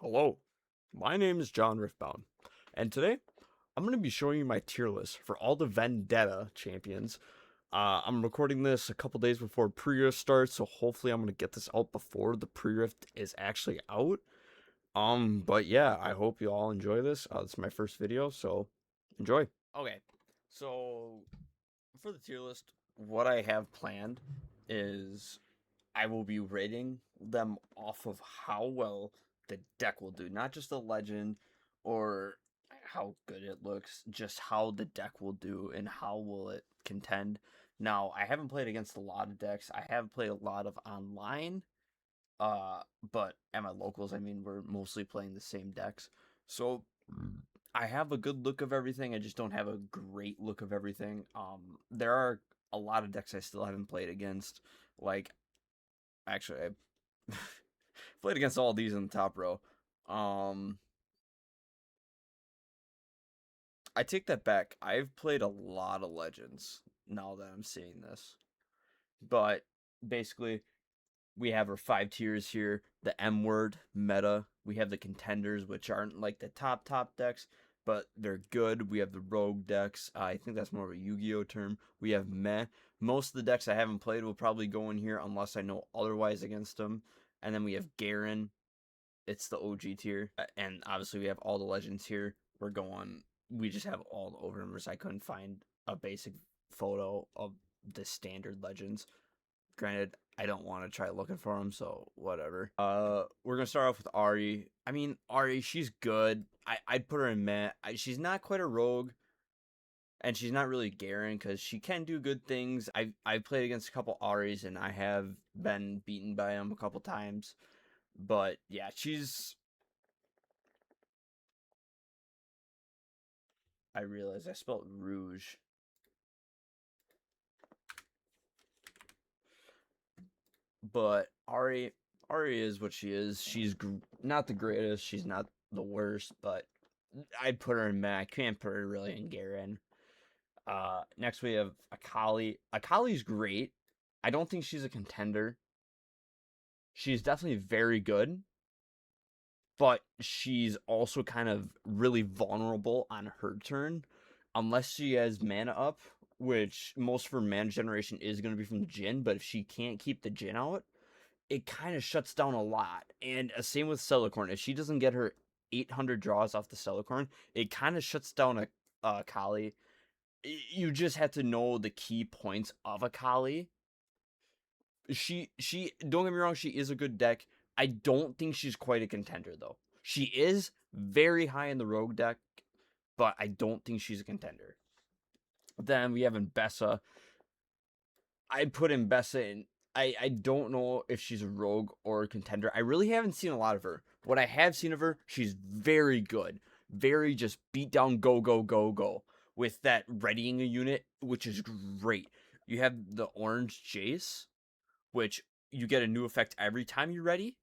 Hello, my name is John Riftbound, and today I'm going to be showing you my tier list for all the Vendetta champions. I'm recording this a couple days before pre-rift starts, so hopefully I'm going to get this out before the pre-rift is actually out. But yeah, I hope you all enjoy this. This is my first video, so enjoy. Okay, so for the tier list, what I have planned is I will be rating them off of how well the deck will do, not just the legend or how good it looks, just how the deck will do and how will it contend. Now, I haven't played against a lot of decks. I have played a lot of online, but at my locals, I mean, we're mostly playing the same decks. So I have a good look of everything. I just don't have a great look of everything. There are a lot of decks I still haven't played against. Like, actually, I played against all these in the top row. Um, I take that back. I've played a lot of legends now that I'm seeing this. But basically, we have our 5 tiers here. The M word meta. We have the contenders, which aren't like the top decks, but they're good. We have the rogue decks. I think that's more of a Yu-Gi-Oh term. We have meh. Most of the decks I haven't played will probably go in here unless I know otherwise against them. And then we have Garen. It's the OG tier. And obviously we have all the legends here. We just have all the overnumbers. I couldn't find a basic photo of the standard legends. Granted, I don't want to try looking for them, so whatever. We're gonna start off with Ari. I mean, Ari, she's good. I'd put her in meh. She's not quite a rogue, and she's not really Garen because she can do good things. I've played against a couple Aris, and I have been beaten by them a couple times. But yeah, I realized I spelled rouge. But Ari is what she is. She's not the greatest. She's not the worst, but I'd put her in meh. I can't put her really in Garen. Next we have Akali. Akali's great. I don't think she's a contender. She's definitely very good, but she's also kind of really vulnerable on her turn unless she has mana up, which most of her mana generation is going to be from the Jhin, but if she can't keep the Jhin out, it kind of shuts down a lot. And same with Celicorn. If she doesn't get her 800 draws off the Celicorn, it kind of shuts down a Kali. You just have to know the key points of a Kali. She don't get me wrong, she is a good deck. I don't think she's quite a contender though. She is very high in the rogue deck, but I don't think she's a contender. Then we have Mbessa. I put Mbessa in. I don't know if she's a rogue or a contender. I really haven't seen a lot of her. What I have seen of her, she's very good. Very just beat down, go. With that readying a unit, which is great. You have the orange Jace, which you get a new effect every time you're ready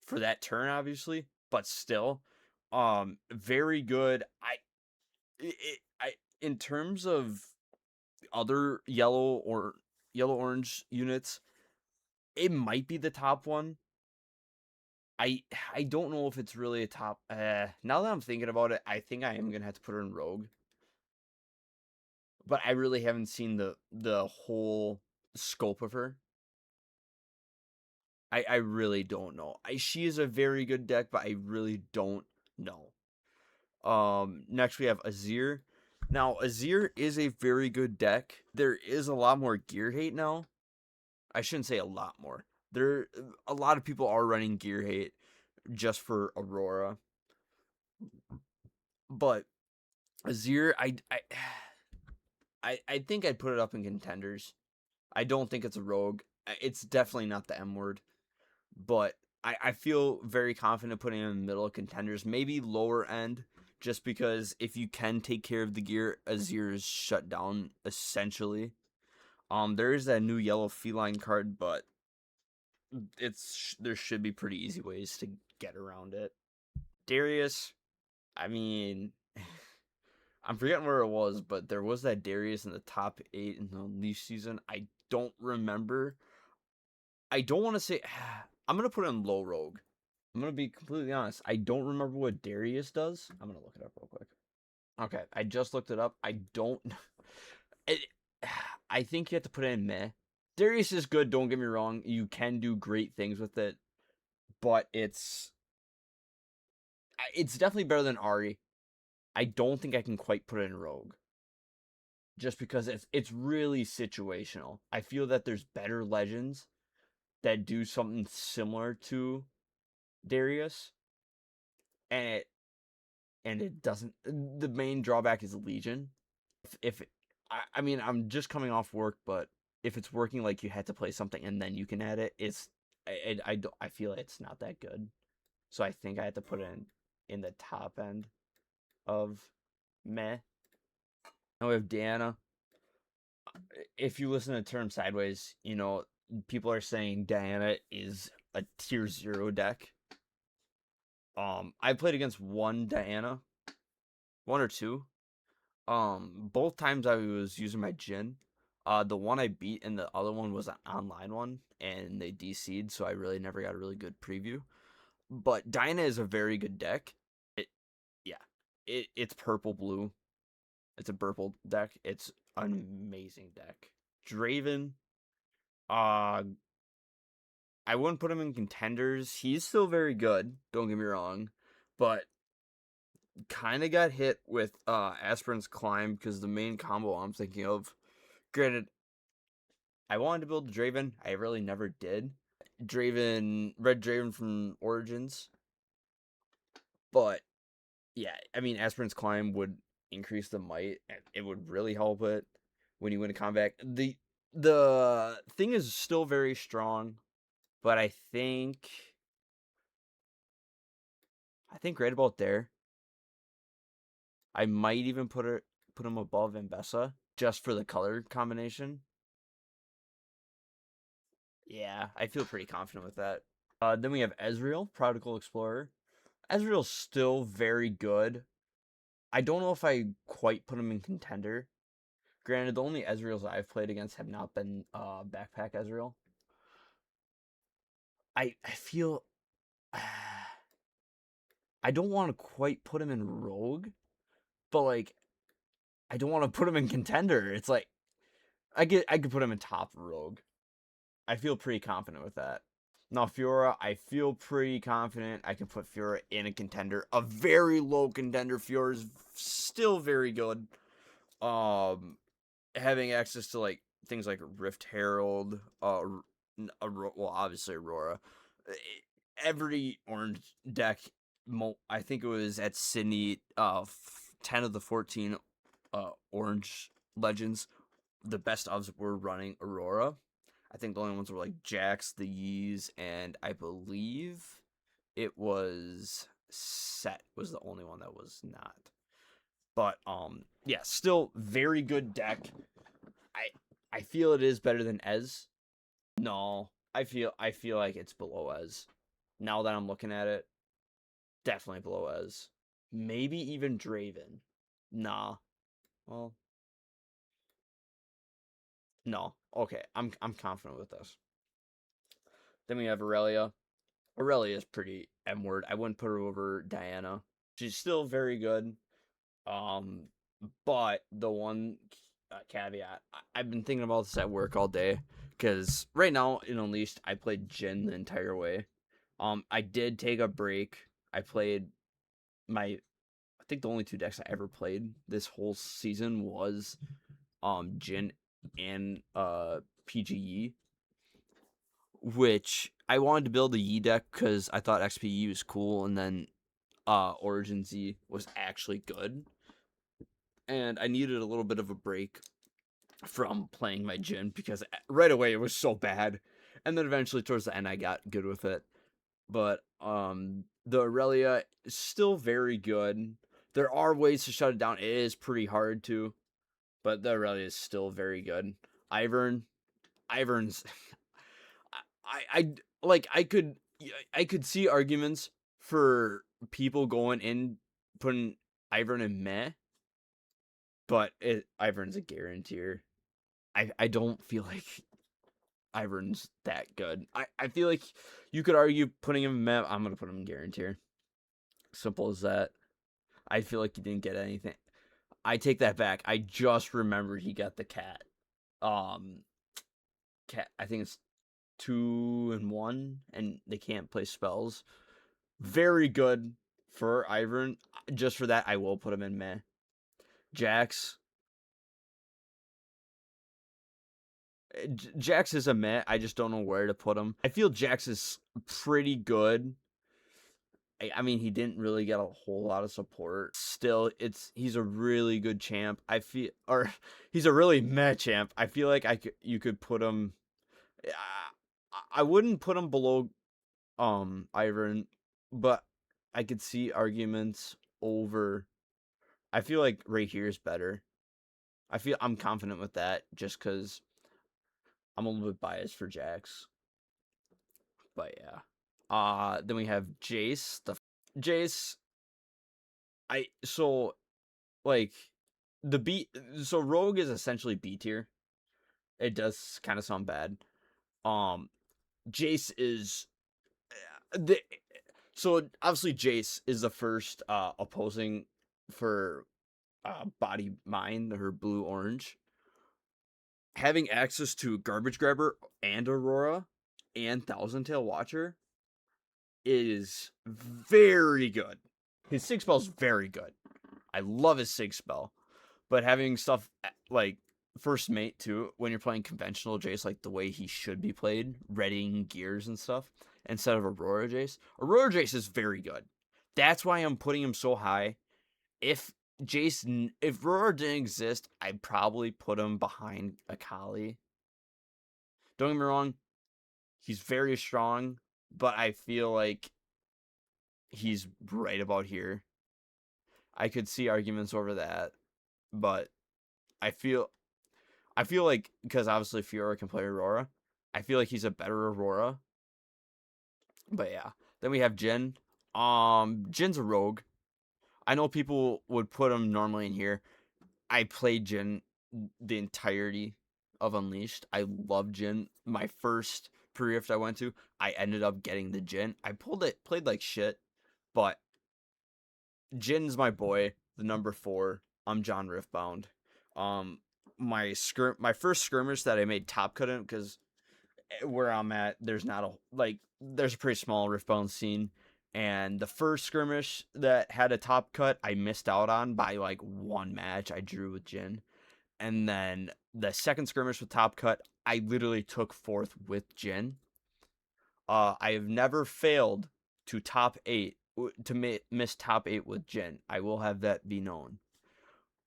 for that turn, obviously, but still, very good. I in terms of other yellow orange units, it might be the top one. I don't know if it's really a top. Now that I'm thinking about it, I think I am gonna have to put her in Rogue. But I really haven't seen the whole scope of her. I really don't know. She is a very good deck, but I really don't know. Next we have Azir. Now Azir is a very good deck. There is a lot more gear hate now. I shouldn't say a lot more. A lot of people are running gear hate just for Aurora. But Azir, I think I'd put it up in contenders. I don't think it's a rogue. It's definitely not the M word. But I feel very confident putting him in the middle of contenders, maybe lower end, just because if you can take care of the gear, Azir is shut down essentially. There is that new yellow feline card, but there should be pretty easy ways to get around it. Darius, I mean, I'm forgetting where it was, but there was that Darius in the top 8 in the Unleashed season. I don't remember. I don't want to say. I'm gonna put him low rogue. I'm gonna be completely honest. I don't remember what Darius does. I'm gonna look it up real quick. Okay, I just looked it up. I don't. It, I think you have to put it in meh. Darius is good. Don't get me wrong. You can do great things with it, but it's definitely better than Ari. I don't think I can quite put it in Rogue, just because it's really situational. I feel that there's better legends that do something similar to Darius, and it doesn't. The main drawback is Legion. If I mean, I'm just coming off work, but if it's working like you had to play something and then you can add it, I feel it's not that good. So I think I had to put it in the top end of meh. Now we have Diana. If you listen to Term Sideways, people are saying Diana is a tier 0 deck. I played against one Diana, one or two. Both times I was using my Jhin. The one I beat and the other one was an online one, and they DC'd, so I really never got a really good preview. But Diana is a very good deck. It, yeah, it's purple blue. It's a purple deck. It's an amazing deck. Draven, uh, I wouldn't put him in contenders. He's still very good. Don't get me wrong, but kind of got hit with Aspirin's Climb because the main combo I'm thinking of. Granted, I wanted to build Draven. I really never did. Red Draven from Origins. But yeah, I mean, Aspirin's Climb would increase the might, and it would really help it when you win a combat. The thing is still very strong, but I think right about there. I might even put him above Mbessa just for the color combination. Yeah, I feel pretty confident with that. Then we have Ezreal, Prodigal Explorer. Ezreal's still very good. I don't know if I quite put him in contender. Granted, the only Ezreals I've played against have not been Backpack Ezreal. I feel I don't want to quite put him in Rogue, but like I don't want to put him in contender. It's like I could put him in top Rogue. I feel pretty confident with that. Now Fiora, I feel pretty confident I can put Fiora in a contender. A very low contender. Fiora is still very good. Having access to like things like Rift Herald, well, obviously Aurora. Every orange deck, I think it was at Sydney, 10 of the 14 orange legends, the best ofs were running Aurora. I think the only ones were like Jax, the Yees, and I believe it was Set was the only one that was not. But yeah, still very good deck. I I feel it is better than Ez. No, I feel like it's below Ez. Now that I'm looking at it, definitely below Ez. Maybe even Draven. Nah. Well, no. Okay, I'm confident with this. Then we have Aurelia. Aurelia is pretty M word. I wouldn't put her over Diana. She's still very good. Um, but the one caveat, I've been thinking about this at work all day because right now in Unleashed, I played Jhin the entire way. I did take a break. I played I think the only two decks I ever played this whole season was Jhin and PGE, which I wanted to build a Yi deck because I thought XPE was cool, and then Origin Z was actually good, and I needed a little bit of a break from playing my Jhin because right away it was so bad, and then eventually towards the end I got good with it. But the Aurelia is still very good. There are ways to shut it down. It is pretty hard to, but the Aurelia is still very good. Ivern's I like I could see arguments for people going in putting Ivern in meh, but Ivern's a guarantee. I don't feel like Ivern's that good. I feel like you could argue putting him in meh. I'm going to put him in guarantee. Simple as that. I feel like he didn't get anything. I take that back. I just remembered he got the cat. Um, cat. I think it's 2 and 1, and they can't play spells. Very good for Ivern. Just for that, I will put him in meh. Jax. Jax is a meh. I just don't know where to put him. I feel Jax is pretty good. I mean, he didn't really get a whole lot of support. Still, he's a really good champ. He's a really meh champ. I feel like you could put him. I wouldn't put him below Ivern, but I could see arguments over. I feel like right here is better. I'm confident with that just because I'm a little bit biased for Jax. But yeah. Then we have Jace. Jace. Like the B. So Rogue is essentially B tier. It does kind of sound bad. Jace is the. So obviously Jace is the first opposing for body mind, her blue orange. Having access to Garbage Grabber and Aurora and Thousand Tail Watcher is very good. His Sig spell is very good. I love his Sig spell. But having stuff like First Mate too, when you're playing conventional Jace, like the way he should be played, readying gears and stuff, instead of Aurora Jace is very good. That's why I'm putting him so high. If Aurora didn't exist, I'd probably put him behind Akali. Don't get me wrong, he's very strong, but I feel like he's right about here. I could see arguments over that, but I feel like, because obviously Fiora can play Aurora, I feel like he's a better Aurora. But yeah, then we have Jhin. Jin's a rogue. I know people would put him normally in here. I played Jhin the entirety of Unleashed. I love Jhin. My first pre-rift I went to, I ended up getting the Jhin. I played like shit, but Jin's my boy, the number 4. I'm John Riftbound. My first skirmish that I made top cut in, because where I'm at, there's a pretty small Riftbound scene, and the first skirmish that had a top cut, I missed out on by like 1 match. I drew with Jhin, and then the second skirmish with top cut, I literally took 4th with Jhin. I have never failed to top 8 to miss top 8 with Jhin. I will have that be known.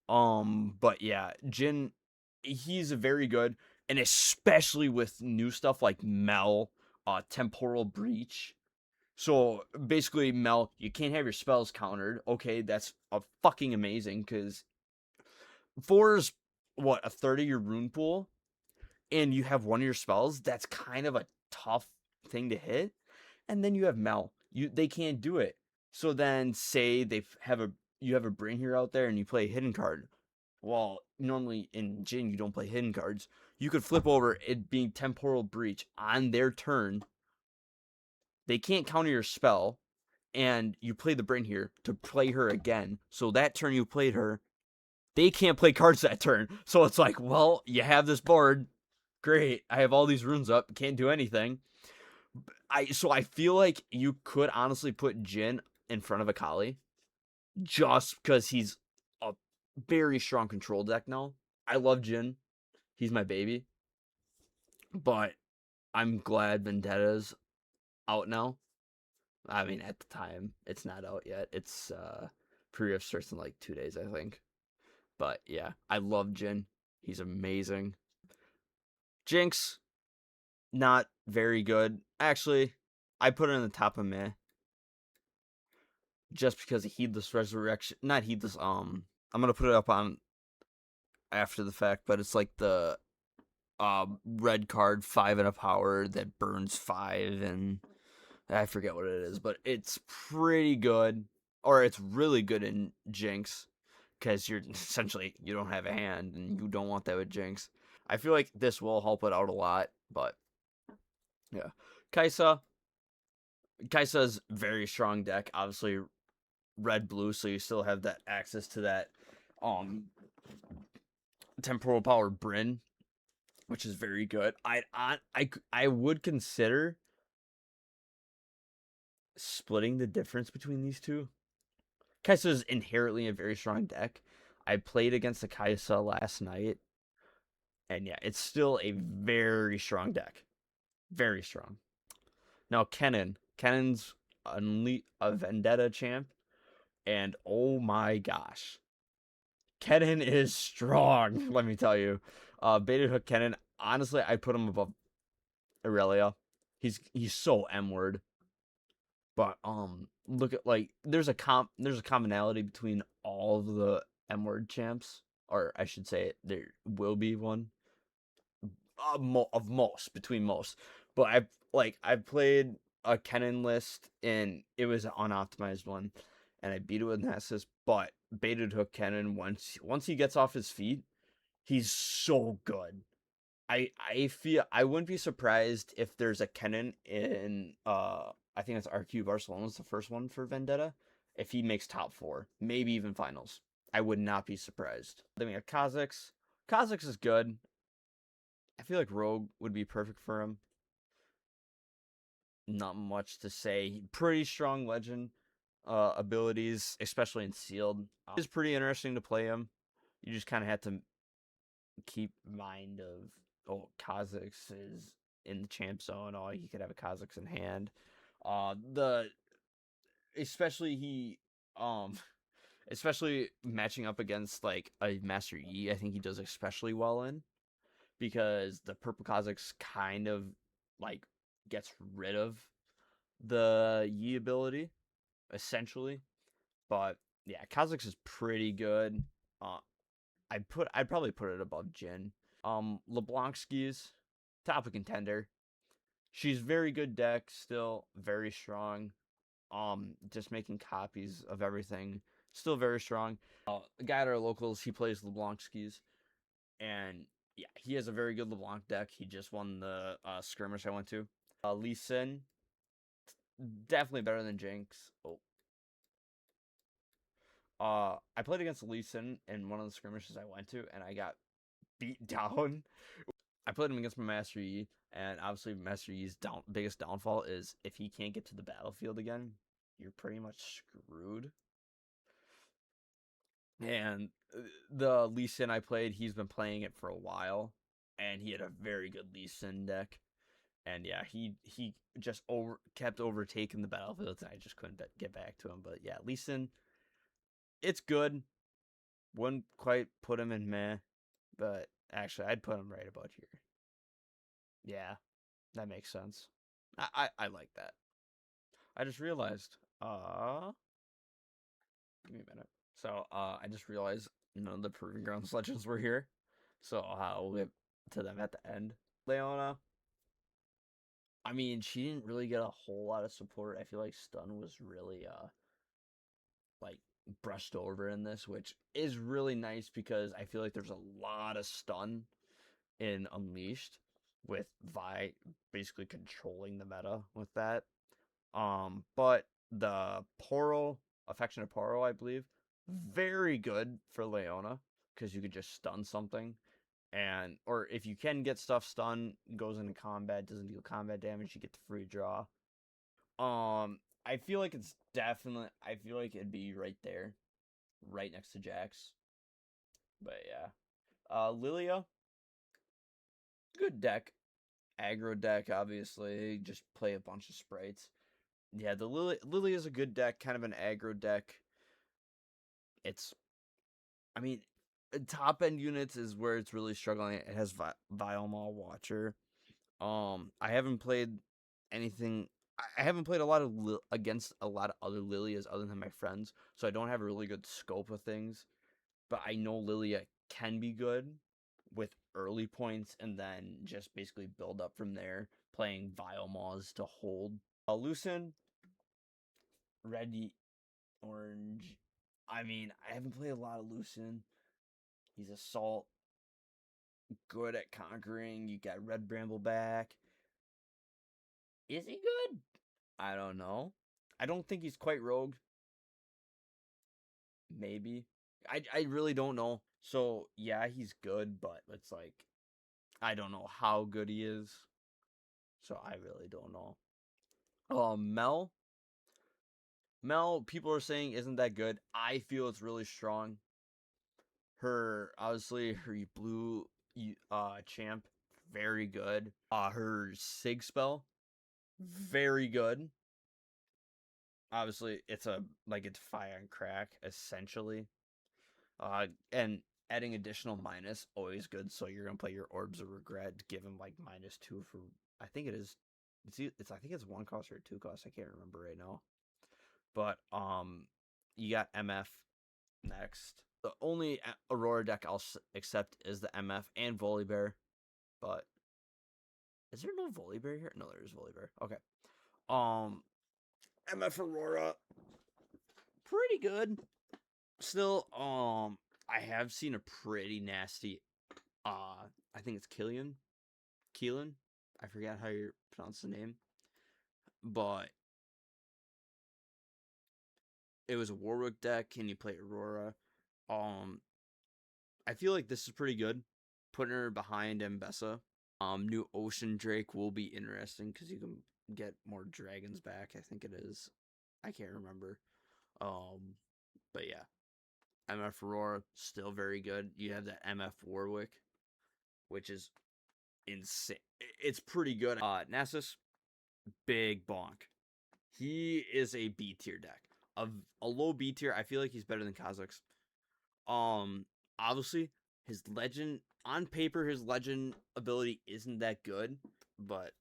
But yeah, Jhin, he's very good, and especially with new stuff like Mel, Temporal Breach. So basically, Mel, you can't have your spells countered. Okay, that's fucking amazing, because 4's a third of your rune pool, and you have one of your spells. That's kind of a tough thing to hit. And then you have Mel. They can't do it. So then say you have a brain here out there and you play a hidden card. Well, normally in Jhin you don't play hidden cards. You could flip over it being Temporal Breach on their turn. They can't counter your spell, and you play the brain here to play her again. So that turn you played her, they can't play cards that turn. So it's like, well, you have this board. Great. I have all these runes up. Can't do anything. So I feel like you could honestly put Jhin in front of Akali, just because he's a very strong control deck now. I love Jhin. He's my baby. But I'm glad Vendetta's out now. I mean, at the time, it's not out yet. It's pre-riff starts in like 2 days, I think. But yeah, I love Jhin. He's amazing. Jinx, not very good. Actually, I put it in the top of meh. Just because of Heedless Resurrection. Not Heedless, I'm gonna put it up on after the fact, but it's like the red card, 5 and a power that burns 5, and I forget what it is, but it's pretty good. Or it's really good in Jinx, because you're essentially, you don't have a hand, and you don't want that with Jinx. I feel like this will help it out a lot, but Yeah. Kaisa. Kaisa's very strong deck. Obviously, red blue, so you still have that access to that um temporal power Bryn, which is very good. I would consider splitting the difference between these two. Kaisa is inherently a very strong deck. I played against the Kaisa last night, and yeah, it's still a very strong deck. Very strong. Now, Kennen's a Vendetta champ, and oh my gosh. Kennen is strong, let me tell you. Beta Hook Kennen, honestly, I put him above Aurelia. He's so M-word. But look at like there's a commonality between all of the M-word champs, or I should say there will be one of most between most. But I've played a Kennen list and it was an unoptimized one, and I beat it with Nessus. But Baited Hook Kennen once he gets off his feet, he's so good. I feel I wouldn't be surprised if there's a Kennen in I think it's RQ Barcelona's the first one for Vendetta. If he makes top four, maybe even finals, I would not be surprised. Then we have Kha'Zix. Kha'Zix is good. I feel like Rogue would be perfect for him. Not much to say. Pretty strong legend abilities, especially in sealed. It's pretty interesting to play him. You just kind of have to keep mind of Kha'Zix is in the champ zone. Oh, he could have a Kha'Zix in hand. The especially he um especially matching up against like a Master Yi, I think he does especially well in because the purple Kha'Zix kind of like gets rid of the Yi ability essentially. But yeah, Kha'Zix is pretty good. Uh, I'd probably put it above Jin. LeBlancski's top of contender. She's very good deck, still very strong. Just making copies of everything, still very strong. The guy at our locals, he plays LeBlancski's, and yeah, he has a very good LeBlanc deck. He just won the skirmish I went to. Lee Sin, definitely better than Jinx. Oh, I played against Lee Sin in one of the skirmishes I went to, and I got beat down. I played him against my Master Yi, and obviously Master Yi's biggest downfall is if he can't get to the battlefield again, you're pretty much screwed. And the Lee Sin I played, he's been playing it for a while, and he had a very good Lee Sin deck. And yeah, he just kept overtaking the battlefield, and I just couldn't get back to him. But yeah, Lee Sin, it's good. Wouldn't quite put him in meh, but actually, I'd put him right about here. Yeah, that makes sense. I like that. I just realized. Give me a minute. So I just realized none of the Proving Grounds legends were here, so we'll get to them at the end. Leona. I mean, she didn't really get a whole lot of support. I feel like stun was really like brushed over in this, which is really nice because I feel like there's a lot of stun in Unleashed with Vi basically controlling the meta with that. But the Poro, Affectionate Poro, I believe, very good for Leona because you could just stun something. And or if you can get stuff stunned, goes into combat, doesn't deal combat damage, you get the free draw. I feel like I feel like it'd be right there, right next to Jax. But yeah. Lilia, good deck. Aggro deck, obviously. Just play a bunch of sprites. Yeah, the Lily is a good deck, kind of an aggro deck. It's, I mean, top end units is where it's really struggling. It has Vialmaw Watcher. I haven't played anything. I haven't played a lot of against a lot of other Lilias other than my friends, so I don't have a really good scope of things. But I know Lilia can be good with early points and then just basically build up from there, playing Vialmaws to hold. Lucin, red, orange. I mean, I haven't played a lot of Lucin. He's assault, good at conquering. You got Red Brambleback. Is he good? I don't know. I don't think he's quite rogue. Maybe. I really don't know. So yeah, he's good, but it's like I don't know how good he is. So I really don't know. Mel. Mel, people are saying isn't that good. I feel it's really strong. Her obviously her blue champ, very good. Her Sig spell, very good. Obviously, it's a like it's fire and crack essentially. And adding additional minus always good. So you're gonna play your Orbs of Regret, give him like -2 for I think it is. It's I think it's 1 cost or 2 cost. I can't remember right now. But you got MF next. The only Aurora deck I'll accept is the MF and Volibear. But is there no Volibear here? No, there is Volibear. Okay. MF Aurora, pretty good. Still, I have seen a pretty nasty. I think it's Keelan. I forget how you pronounce the name, but it was a Warwick deck, and you play Aurora. Um, I feel like this is pretty good. Putting her behind Mbessa. New Ocean Drake will be interesting because you can get more dragons back. I think it is. I can't remember. But yeah, MF Aurora still very good. You have that MF Warwick, which is insane. It's pretty good. Nasus, big bonk. He is a B tier deck. A low B tier. I feel like he's better than Kha'Zix. Obviously, his legend on paper, his legend ability isn't that good, but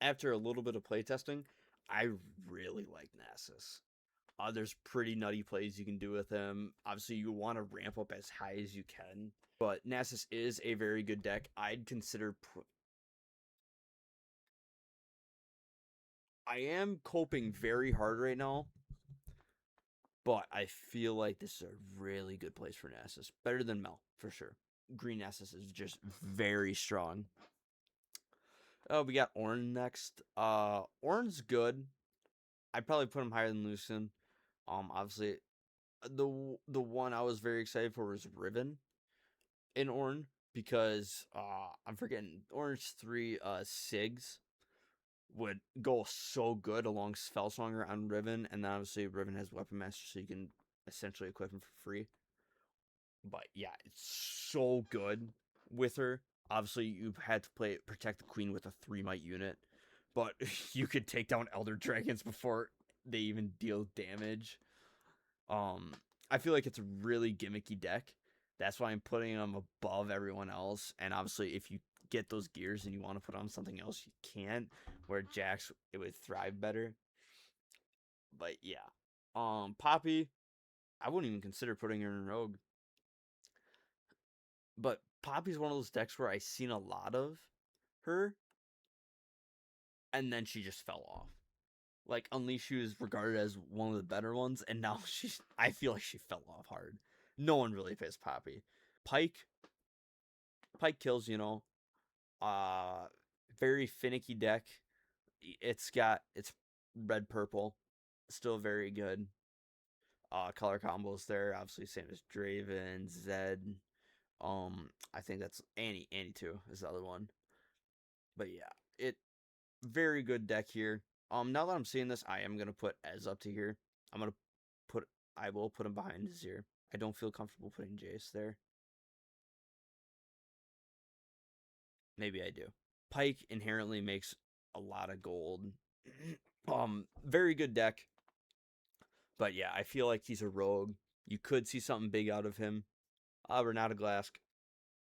after a little bit of playtesting, I really like Nasus. There's pretty nutty plays you can do with him. Obviously, you want to ramp up as high as you can, but Nasus is a very good deck. I'd consider. I am coping very hard right now, but I feel like this is a really good place for Nasus. Better than Mel, for sure. Green Nasus is just very strong. Oh, we got Ornn next. Ornn's good. I'd probably put him higher than Lucian. Obviously, the one I was very excited for was Riven in Ornn because I'm forgetting Ornn's 3 Sigs would go so good along Felswanger on Riven, and then obviously Riven has Weapon Master, so you can essentially equip him for free. But yeah, it's so good with her. Obviously, you've had to play Protect the Queen with a 3 might unit, but you could take down Elder Dragons before they even deal damage. I feel like it's a really gimmicky deck. That's why I'm putting them above everyone else. And obviously, if you get those gears and you want to put on something else, you can't. Where Jax, it would thrive better. But yeah, Poppy, I wouldn't even consider putting her in Rogue. But Poppy's one of those decks where I've seen a lot of her, and then she just fell off. Like Unleash, she was regarded as one of the better ones, and now I feel like she fell off hard. No one really plays Poppy. Pike, Pike kills, uh, very finicky deck. It's red purple, still very good. Color combos there, obviously same as Draven, Zed. I think that's Annie too is the other one. But yeah, it very good deck here. Now that I'm seeing this, I am gonna put Ez up to here. I will put him behind Azir. I don't feel comfortable putting Jace there. Maybe I do. Pike inherently makes a lot of gold. Very good deck. But yeah, I feel like he's a rogue. You could see something big out of him. Renata Glask,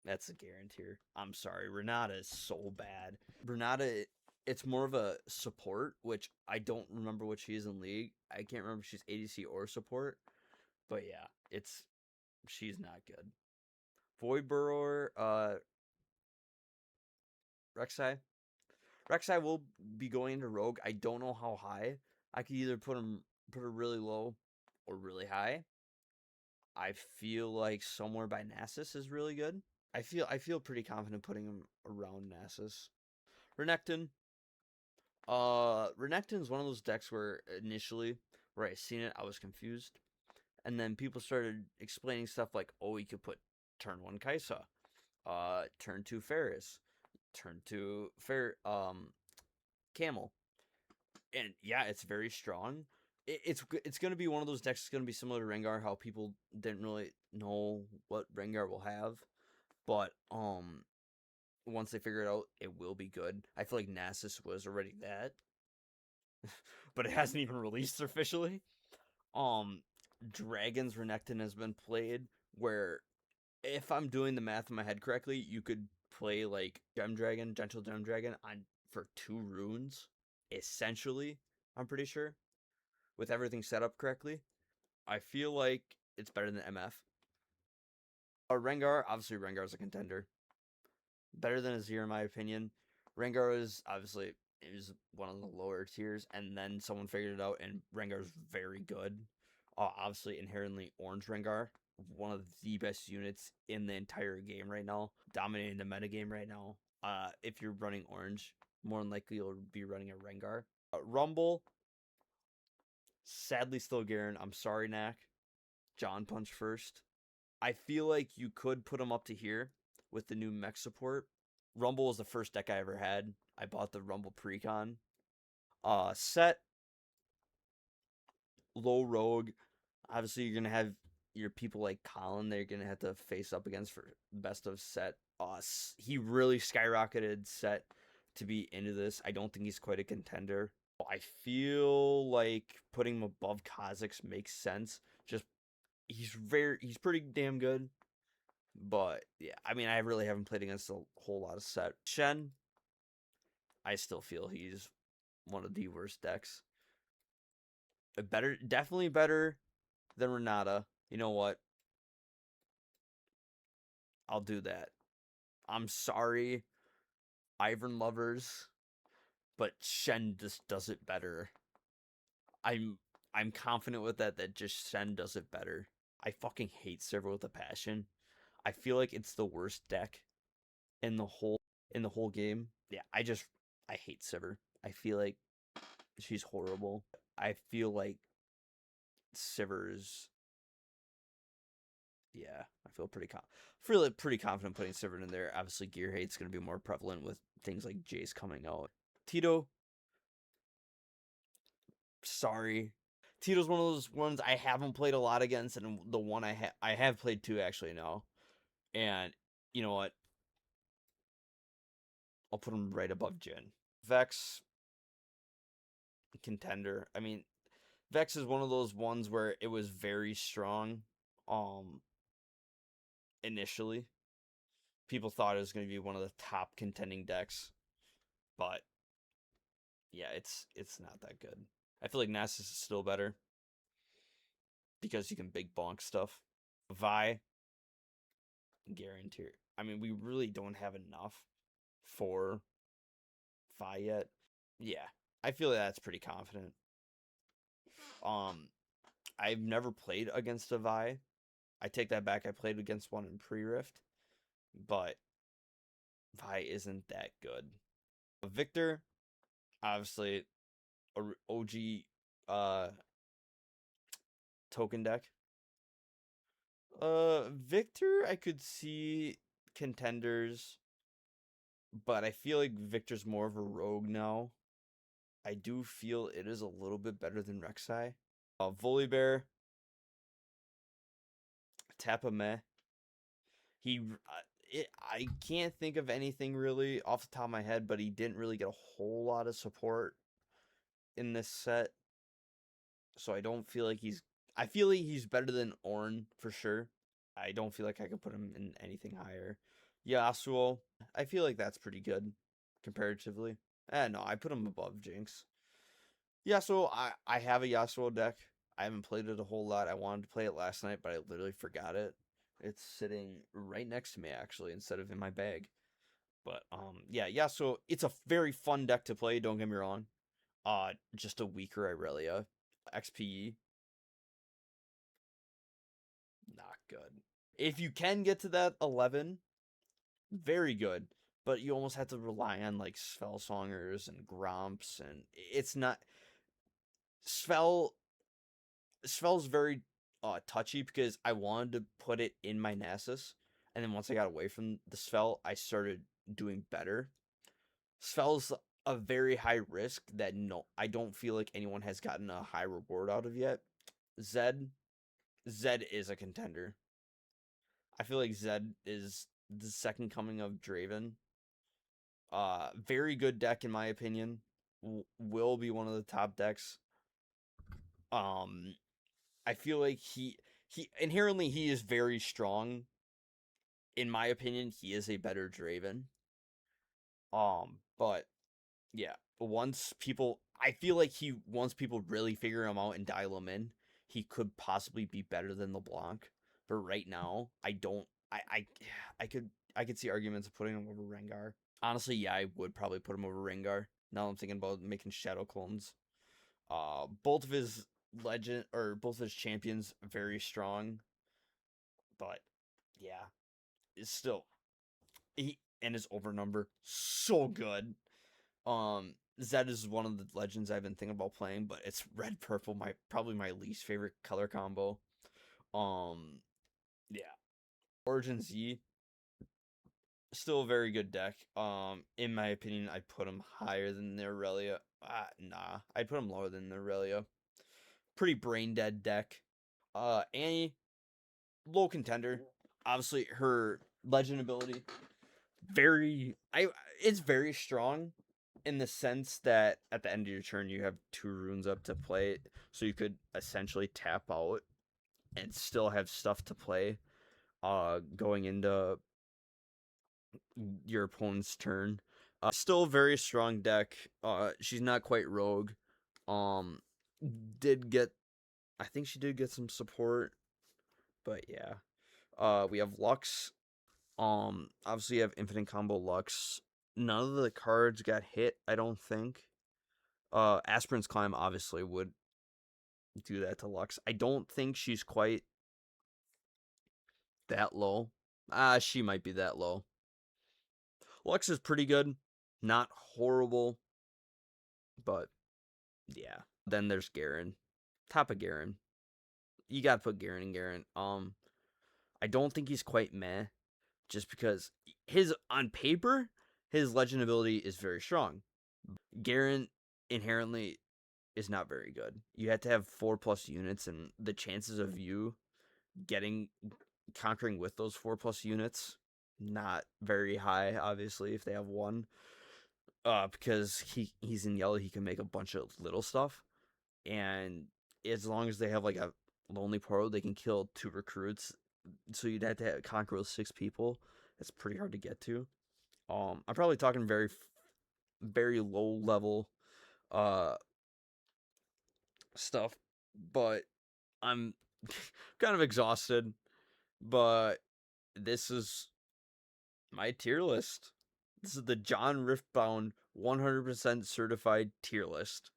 that's a guarantee. I'm sorry, Renata is so bad. Renata, it's more of a support, which I don't remember what she is in League. I can't remember if she's ADC or support. But yeah, she's not good. Void Burrower, Rek'Sai. Rek'Sai will be going into Rogue. I don't know how high. I could either put her really low or really high. I feel like somewhere by Nasus is really good. I feel pretty confident putting him around Nasus. Renekton, Renekton's one of those decks where initially, where I seen it, I was confused. And then people started explaining stuff like, oh, you could put turn 1 Kaisa, turn 2 Ferris, turn 2 Camel. And yeah, it's very strong. It's going to be one of those decks that's going to be similar to Rengar, how people didn't really know what Rengar will have. But once they figure it out, it will be good. I feel like Nasus was already that, but it hasn't even released officially. Um, Dragon's Renekton has been played where, if I'm doing the math in my head correctly, you could play like Gentle Gem Dragon on for 2 runes, essentially. I'm pretty sure, with everything set up correctly. I feel like it's better than MF. Rengar, obviously Rengar's a contender. Better than Azir in my opinion. Rengar is obviously one of the lower tiers, and then someone figured it out, and Rengar's very good. Obviously, inherently orange Rengar, one of the best units in the entire game right now, dominating the meta game right now. If you're running orange, more than likely you'll be running a Rengar. Rumble, sadly still Garen. I'm sorry, Knack. John Punch first. I feel like you could put him up to here with the new mech support. Rumble is the first deck I ever had. I bought the Rumble Precon. Set, low rogue. Obviously, you're gonna have your people like Colin. They're gonna have to face up against for best of set. He really skyrocketed set to be into this. I don't think he's quite a contender. I feel like putting him above Kha'Zix makes sense. Just he's pretty damn good. But yeah, I mean, I really haven't played against a whole lot of set. Shen, I still feel he's one of the worst decks. Definitely better than Renata. You know what? I'll do that. I'm sorry, Ivern lovers, but Shen just does it better. I'm I'm confident with that just Shen does it better. I fucking hate Silver with a passion. I feel like it's the worst deck in the whole game. Yeah, I hate Sivir. I feel like she's horrible. I feel like Sivir's yeah, I feel pretty confident putting Sivir in there. Obviously, gear hate's going to be more prevalent with things like Jace coming out. Tito, sorry. Tito's one of those ones I haven't played a lot against, and the one I have played 2 actually now. And you know what? I'll put him right above Jin. Vex, contender. I mean, Vex is one of those ones where it was very strong. Um, Initially, people thought it was going to be one of the top contending decks, but yeah, it's not that good. I feel like Nasus is still better because you can big bonk stuff. Vi, guarantee. I mean, we really don't have enough for Vi yet. Yeah, I feel like that's pretty confident. Um, I've never played against a Vi. I take that back. I played against one in pre-Rift, but Vi isn't that good. Victor, obviously, OG token deck. Victor, I could see contenders, but I feel like Victor's more of a rogue now. I do feel it is a little bit better than Rek'Sai. Volibear, Tapame. I can't think of anything really off the top of my head, but he didn't really get a whole lot of support in this set. So I don't feel like I feel like he's better than Ornn for sure. I don't feel like I could put him in anything higher. Yasuo, I feel like that's pretty good comparatively. No, I put him above Jinx. Yasuo, I have a Yasuo deck. I haven't played it a whole lot. I wanted to play it last night, but I literally forgot it. It's sitting right next to me actually instead of in my bag. But yeah, Yasuo, it's a very fun deck to play, don't get me wrong. Just a weaker Irelia. XPE, not good. If you can get to that 11, very good. but you almost have to rely on like Spellsongers and Gromps, and it's not Spell. Spell's very touchy because I wanted to put it in my Nasus, and then once I got away from the Spell, I started doing better. Spell's a very high risk that no, I don't feel like anyone has gotten a high reward out of yet. Zed, Zed is a contender. I feel like Zed is the second coming of Draven. Very good deck in my opinion. Will be one of the top decks. Um, I feel like he inherently he is very strong. In my opinion, he is a better Draven. But yeah, I feel like once people really figure him out and dial him in, he could possibly be better than LeBlanc. But right now, I don't. I could see arguments of putting him over Rengar. Honestly, yeah, I would probably put him over Rengar. Now I'm thinking about making shadow clones. Both of his both of his champions very strong, but yeah, it's still he and his over number so good. Zed is one of the legends I've been thinking about playing, but it's red purple, probably my least favorite color combo. Um, yeah, Origin Z still a very good deck. In my opinion, I put him higher than the Aurelia. Nah, I'd put him lower than the Aurelia. Pretty brain dead deck. Annie, low contender. Obviously, her legend ability it's very strong in the sense that at the end of your turn you have 2 runes up to play, so you could essentially tap out and still have stuff to play going into your opponent's turn. Still a very strong deck. She's not quite rogue. Um did get I think she did get some support, but yeah. We have Lux. Obviously you have infinite combo Lux. None of the cards got hit, I don't think. Aspirin's Climb obviously would do that to Lux. I don't think she's quite that low. She might be that low. Lux is pretty good. Not horrible, but yeah. Then there's Garen. Top of Garen. You gotta put Garen in Garen. I don't think he's quite meh, just because on paper, his legend ability is very strong. Garen inherently is not very good. You have to have 4+ units, and the chances of you getting conquering with those 4+ units not very high. Obviously, if they have one, because he's in yellow, he can make a bunch of little stuff, and as long as they have like a lonely portal, they can kill 2 recruits. So you'd have to conquer with 6 people. It's pretty hard to get to. I'm probably talking very low level uh stuff, but I'm kind of exhausted. But this is my tier list. This is the John Riftbound 100% certified tier list.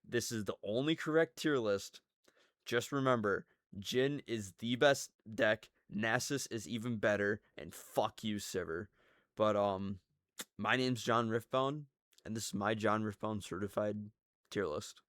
This is the only correct tier list. Just remember, Jhin is the best deck, Nasus is even better, and fuck you, Sivir. But my name's John Riftbound, and this is my John Riftbound certified tier list.